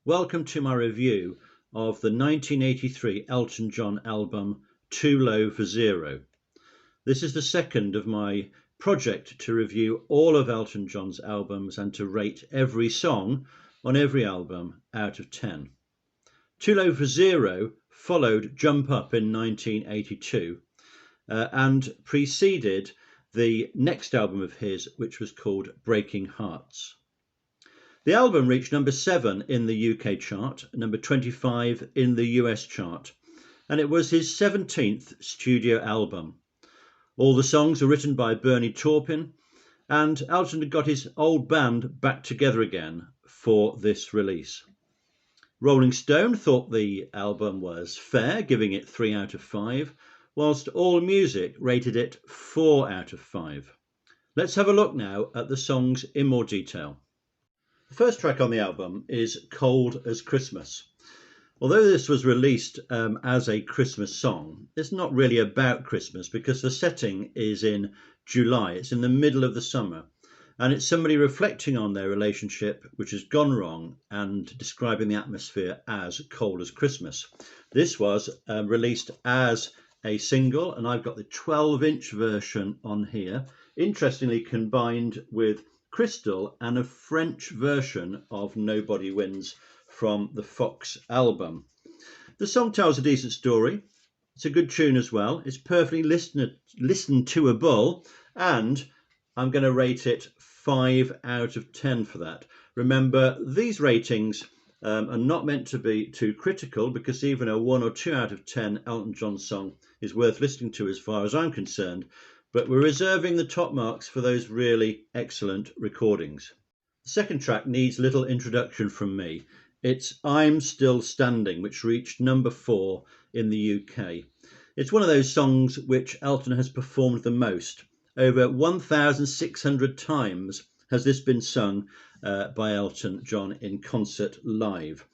Welcome to my review of the 1983 Elton John album Too Low for Zero. This is the second of my project to review all of Elton John's albums and to rate every song on every album out of 10. Too Low for Zero followed Jump Up in 1982 and preceded the next album of his, which was called Breaking Hearts. The album reached number 7 in the UK chart, number 25 in the US chart, and it was his 17th studio album. All the songs were written by Bernie Taupin, and Elton had got his old band back together again for this release. Rolling Stone thought the album was fair, giving it 3 out of 5, whilst AllMusic rated it 4 out of 5. Let's have a look now at the songs in more detail. The first track on the album is Cold as Christmas. Although this was released as a Christmas song, it's not really about Christmas because the setting is in July. It's in the middle of the summer, and it's somebody reflecting on their relationship which has gone wrong and describing the atmosphere as cold as Christmas. This was released as a single, and I've got the 12-inch version on here, interestingly combined with Crystal and a French version of Nobody Wins from the Fox album. The song tells a decent story. It's a good tune as well. It's perfectly listened to-able, and I'm going to rate it 5 out of 10 for that. Remember, these ratings are not meant to be too critical, because even a 1 or 2 out of 10 Elton John song is worth listening to as far as I'm concerned. But we're reserving the top marks for those really excellent recordings. The second track needs little introduction from me. It's I'm Still Standing, which reached number 4 in the UK. It's one of those songs which Elton has performed the most. Over 1,600 times has this been sung by Elton John in concert live.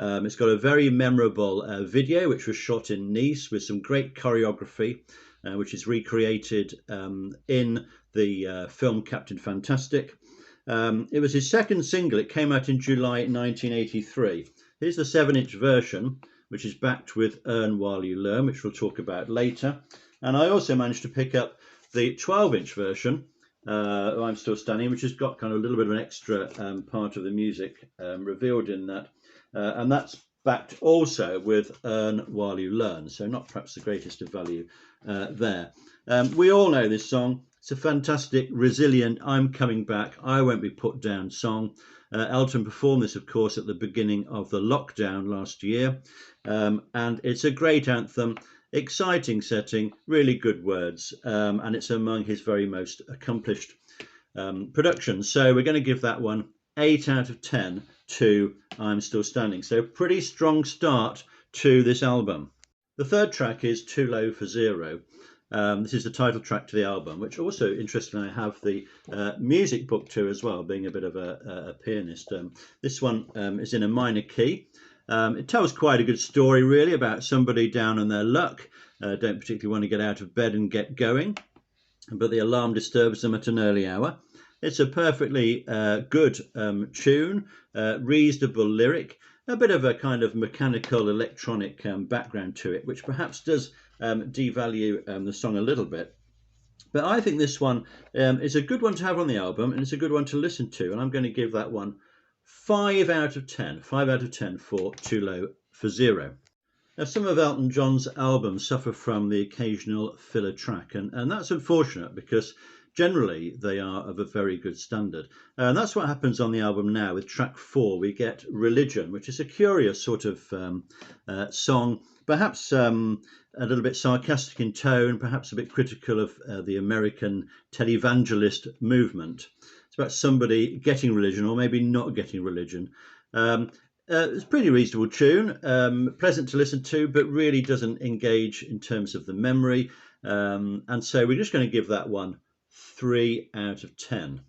It's got a very memorable video which was shot in Nice with some great choreography, which is recreated in the film Captain Fantastic. It was his second single. It came out in July 1983. Here's the 7-inch version, which is backed with Earn While You Learn, which we'll talk about later. And I also managed to pick up the 12-inch version, I'm Still Standing, which has got kind of a little bit of an extra part of the music revealed in that. And that's backed also with Earn While You Learn, so not perhaps the greatest of value there. We all know this song. It's a fantastic, resilient, I'm coming back, I won't be put down song. Elton performed this, of course, at the beginning of the lockdown last year, and it's a great anthem, exciting setting, really good words, and it's among his very most accomplished productions. So we're going to give that one 8 out of 10 to I'm Still Standing. So pretty strong start to this album. The third track is Too Low for Zero. This is the title track to the album, which also, interestingly, I have the music book to as well, being a bit of a pianist. This one is in a minor key. It tells quite a good story, really, about somebody down on their luck, don't particularly want to get out of bed and get going, but the alarm disturbs them at an early hour. It's a perfectly good tune, reasonable lyric, a bit of a kind of mechanical electronic background to it, which perhaps does devalue the song a little bit. But I think this one is a good one to have on the album, and it's a good one to listen to, and I'm going to give that one 5 out of 10. 5 out of 10 for Too Low for Zero. Now, some of Elton John's albums suffer from the occasional filler track, and that's unfortunate because generally they are of a very good standard. And that's what happens on the album now with track 4. We get Religion, which is a curious sort of song, perhaps a little bit sarcastic in tone, perhaps a bit critical of the American televangelist movement. It's about somebody getting religion or maybe not getting religion. It's a pretty reasonable tune, pleasant to listen to, but really doesn't engage in terms of the memory. And so we're just going to give that one 3 out of 10.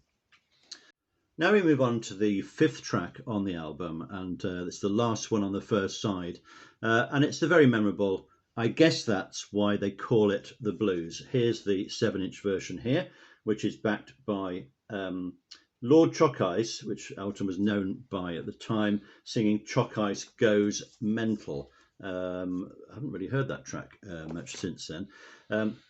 Now we move on to the 5th track on the album, and it's the last one on the first side. And it's the very memorable I Guess That's Why They Call It the Blues. Here's the 7-inch version here, which is backed by Lord Chalk Ice, which Elton was known by at the time, singing Chalk Ice Goes Mental. I haven't really heard that track much since then.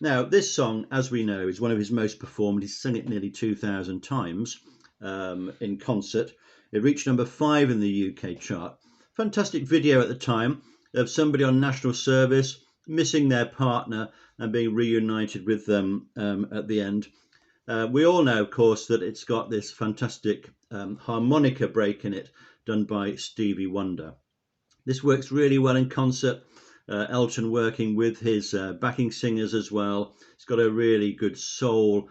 Now, this song, as we know, is one of his most performed. He's sung it nearly 2,000 times in concert. It reached number 5 in the UK chart. Fantastic video at the time of somebody on national service missing their partner and being reunited with them at the end. We all know, of course, that it's got this fantastic harmonica break in it done by Stevie Wonder. This works really well in concert. Elton working with his backing singers as well. It's got a really good soul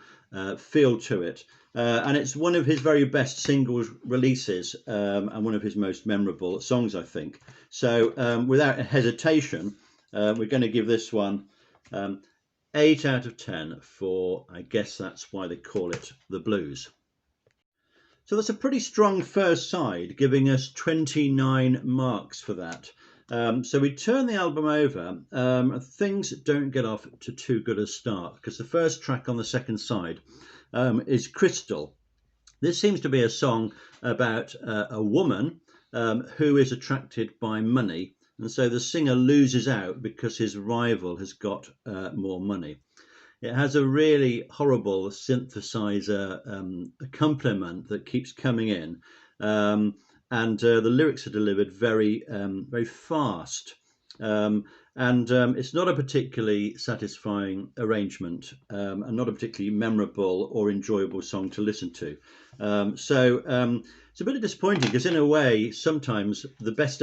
feel to it. And it's one of his very best singles releases and one of his most memorable songs, I think. So without hesitation, we're going to give this one 8 out of 10 for, I guess that's why they call it the blues. So that's a pretty strong first side, giving us 29 marks for that. So we turn the album over. Things don't get off to too good a start because the first track on the second side is Crystal. This seems to be a song about a woman who is attracted by money, and so the singer loses out because his rival has got more money. It has a really horrible synthesizer accompaniment that keeps coming in, and the lyrics are delivered very, very fast. It's not a particularly satisfying arrangement and not a particularly memorable or enjoyable song to listen to. It's a bit disappointing because in a way, sometimes the best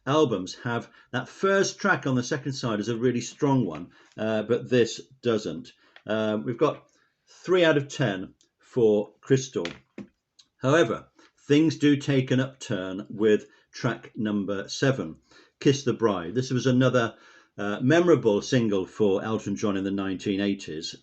albums have that first track on the second side as a really strong one, but this doesn't. We've got 3 out of 10 for Crystal. However, things do take an upturn with track number 7, Kiss the Bride. This was another memorable single for Elton John in the 1980s.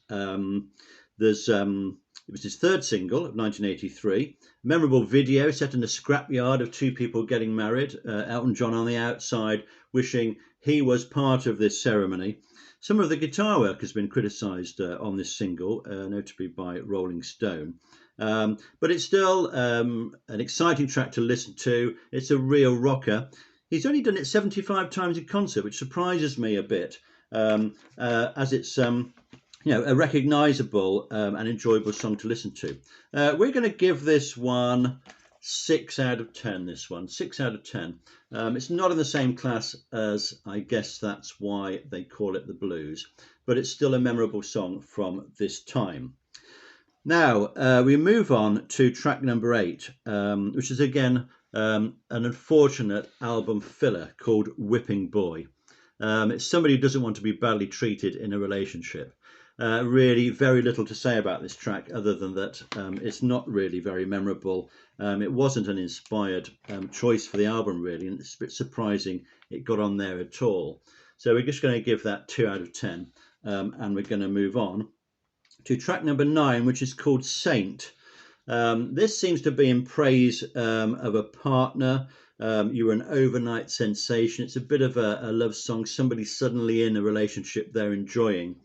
It was his third single of 1983. Memorable video set in a scrapyard of two people getting married. Elton John on the outside wishing he was part of this ceremony. Some of the guitar work has been criticised on this single, notably by Rolling Stone. But it's still an exciting track to listen to. It's a real rocker. He's only done it 75 times in concert, which surprises me a bit, as it's a recognisable and enjoyable song to listen to. We're going to give this one 6 out of 10. This one, 6 out of 10. It's not in the same class as, I guess that's why they call it the blues, but it's still a memorable song from this time. Now we move on to track number 8, which is again an unfortunate album filler called Whipping Boy. It's somebody who doesn't want to be badly treated in a relationship. Really very little to say about this track other than that it's not really very memorable. It wasn't an inspired choice for the album really, and it's a bit surprising it got on there at all. So we're just going to give that 2 out of 10 and we're going to move on to track number 9, which is called Saint. This seems to be in praise of a partner. You were an overnight sensation. It's a bit of a love song, somebody suddenly in a relationship they're enjoying.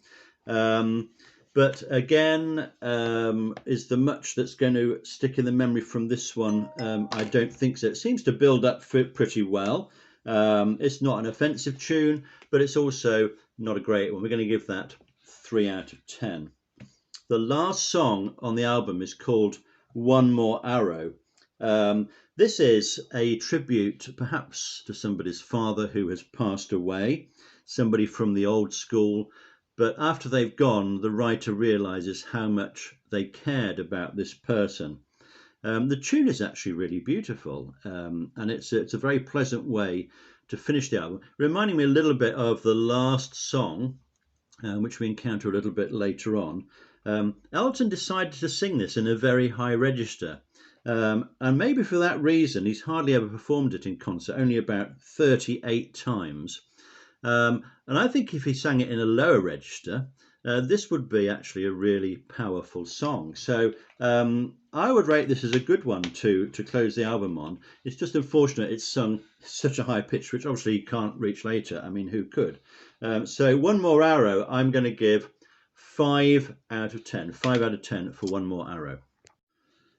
But again, is there much that's going to stick in the memory from this one? I don't think so. It seems to build up pretty well. It's not an offensive tune, but it's also not a great one. We're going to give that 3 out of 10. The last song on the album is called One More Arrow. This is a tribute perhaps to somebody's father who has passed away, somebody from the old school. But after they've gone, the writer realises how much they cared about this person. The tune is actually really beautiful, and it's a very pleasant way to finish the album, reminding me a little bit of the last song, which we encounter a little bit later on. Elton decided to sing this in a very high register, and maybe for that reason he's hardly ever performed it in concert, only about 38 times. And I think if he sang it in a lower register, this would be actually a really powerful song. So I would rate this as a good one to close the album on. It's just unfortunate it's sung such a high pitch, which obviously you can't reach later. I mean, who could? So One More Arrow, I'm going to give 5 out of 10. 5 out of 10 for One More Arrow.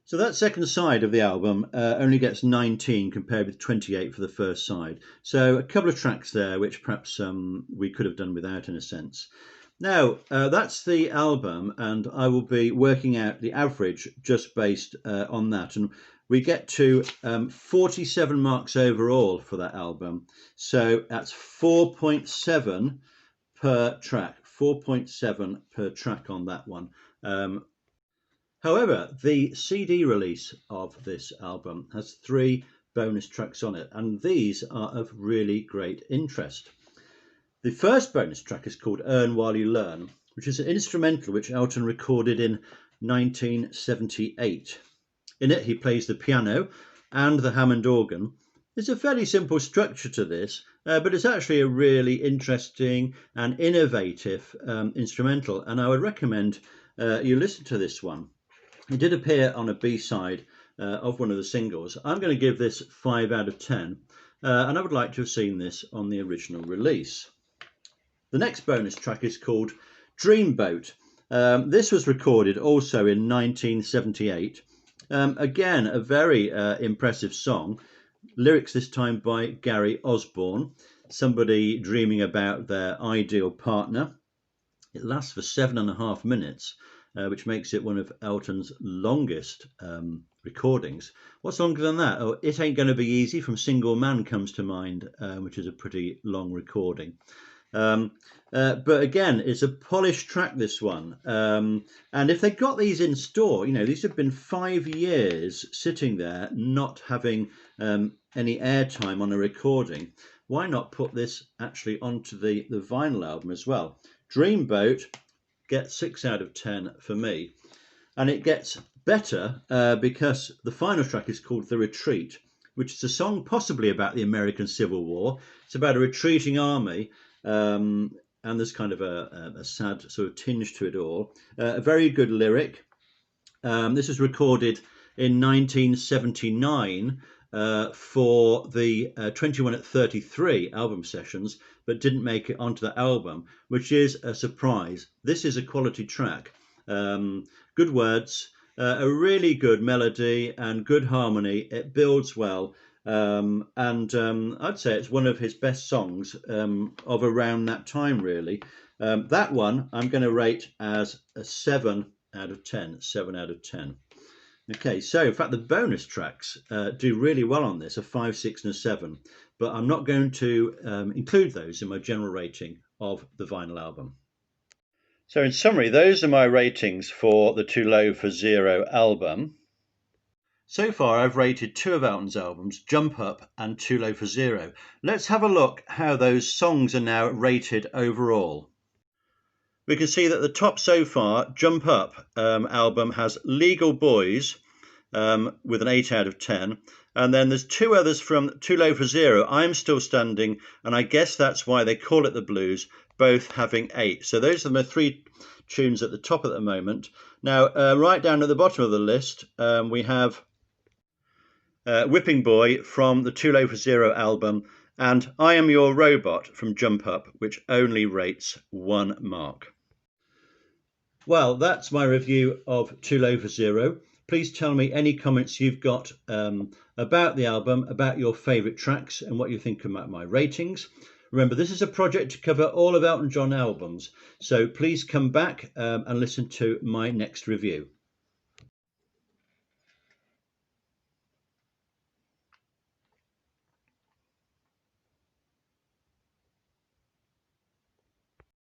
So that second side of the album only gets 19 compared with 28 for the first side. So a couple of tracks there which perhaps we could have done without in a sense. Now, that's the album, and I will be working out the average just based on that. And we get to 47 marks overall for that album. So that's 4.7 per track, 4.7 per track on that one. However, the CD release of this album has 3 bonus tracks on it, and these are of really great interest. The first bonus track is called Earn While You Learn, which is an instrumental which Elton recorded in 1978. In it, he plays the piano and the Hammond organ. There's a fairly simple structure to this, but it's actually a really interesting and innovative instrumental, and I would recommend you listen to this one. It did appear on a B-side of one of the singles. I'm going to give this 5 out of 10, and I would like to have seen this on the original release. The next bonus track is called Dreamboat. This was recorded also in 1978. Again, a very impressive song. Lyrics this time by Gary Osborne, somebody dreaming about their ideal partner. It lasts for 7.5 minutes. Which makes it one of Elton's longest recordings. What's longer than that? Oh, It Ain't Gonna Be Easy from Single Man comes to mind, which is a pretty long recording. But again, it's a polished track, this one. And if they got these in store, you know, these have been 5 years sitting there not having any airtime on a recording. Why not put this actually onto the vinyl album as well? Dreamboat gets 6 out of 10 for me, and it gets better because the final track is called The Retreat, which is a song possibly about the American Civil War. It's about a retreating army, and there's kind of a sad sort of tinge to it all. A very good lyric. This was recorded in 1979 for the 21 at 33 album sessions, but didn't make it onto the album, which is a surprise. This is a quality track. Good words, a really good melody and good harmony. It builds well, and I'd say it's one of his best songs of around that time, really. That one I'm going to rate as a 7 out of 10, 7 out of 10. Okay, so in fact the bonus tracks do really well on this, a 5, 6 and a 7, but I'm not going to include those in my general rating of the vinyl album. So in summary, those are my ratings for the Too Low for Zero album. So far I've rated 2 of Elton's albums, Jump Up and Too Low for Zero. Let's have a look how those songs are now rated overall. We can see that the top so far, Jump Up album, has Legal Boys with an 8 out of 10. And then there's 2 others from Too Low for Zero, I'm Still Standing, and I guess that's why they call it the blues, both having 8. So those are the 3 tunes at the top at the moment. Now, right down at the bottom of the list, we have Whipping Boy from the Too Low for Zero album, and I Am Your Robot from Jump Up, which only rates 1 mark. Well, that's my review of Too Low for Zero. Please tell me any comments you've got about the album, about your favourite tracks and what you think about my ratings. Remember, this is a project to cover all of Elton John albums, so please come back and listen to my next review.